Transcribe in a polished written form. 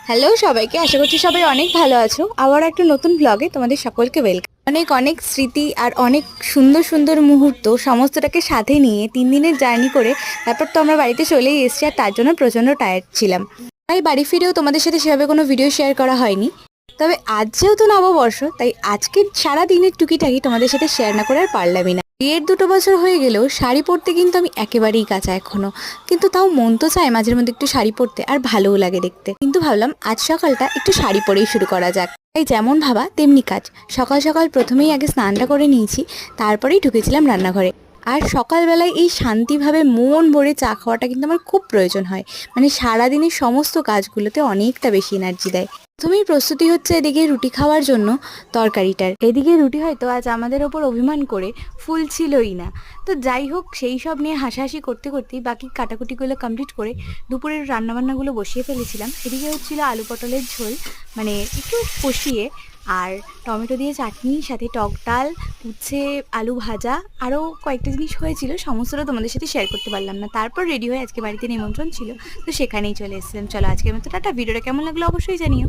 Hello সবাইকে, আশা করছি সবাই অনেক ভালো আছো। আবার একটা নতুন ব্লগে তোমাদের সকলকে ওয়েলকাম। অনেক অনেক স্মৃতি আর অনেক সুন্দর সুন্দর মুহূর্ত সমস্তটাকে সাথে নিয়ে 3 দিনের জার্নি করে তারপর তো আমরা বাড়িতে চলেই এসেছি, আর তার জন্য প্রচণ্ড টায়ার্ড ছিলাম। তাই বাড়ি ফিরেও তোমাদের সাথে সেভাবে কোনো ভিডিও শেয়ার করা হয়নি। তবে আজ যেহেতু নববর্ষ, তাই আজকে সারা দিনের টুকিটাকি তোমাদের সাথে শেয়ার না করে আর পারলামই না। বিয়ের 2 বছর হয়ে গেলেও শাড়ি পরতে কিন্তু আমি একেবারেই কাঁচা এখনো, কিন্তু তাও মন তো চায় মাঝের মধ্যে একটু শাড়ি পরতে, আর ভালোও লাগে দেখতে। কিন্তু ভাবলাম আজ সকালটা একটু শাড়ি পরেই শুরু করা যাক। তাই যেমন ভাবা তেমনি কাজ। সকাল সকাল প্রথমেই আগে স্নানটা করে নিয়েছি, তারপরেই ঢুকেছিলাম রান্নাঘরে। আর সকালবেলায় এই শান্তিভাবে মন ভরে চা খাওয়াটা কিন্তু আমার খুব প্রয়োজন হয়। মানে সারাদিনের সমস্ত কাজগুলোতে অনেকটা বেশি এনার্জি দেয়। প্রথমেই প্রস্তুতি হচ্ছে এদিকে রুটি খাওয়ার জন্য তরকারিটার। এদিকে রুটি হয়তো আজ আমাদের ওপর অভিমান করে ফুল ছিলই না। তো যাই হোক, সেই সব নিয়ে হাসাহাসি করতে করতেই বাকি কাটাকুটিগুলো কমপ্লিট করে দুপুরের রান্নাবান্নাগুলো বসিয়ে ফেলেছিলাম। এদিকে হচ্ছিল আলু পটলের ঝোল, মানে একটু কষিয়ে, আর টমেটো দিয়ে চাটনি, সাথে টক ডাল, উচ্ছে আলু ভাজা, আরও কয়েকটা জিনিস হয়েছিল। সমস্তটা তোমাদের সাথে শেয়ার করতে পারলাম না। তারপর রেডি হয়ে আজকে বাড়িতে নিমন্ত্রণ ছিল, তো সেখানেই চলে এসেছিলাম। চলো আজকের মতো টাটা। ভিডিওটা কেমন লাগলো অবশ্যই জানিও।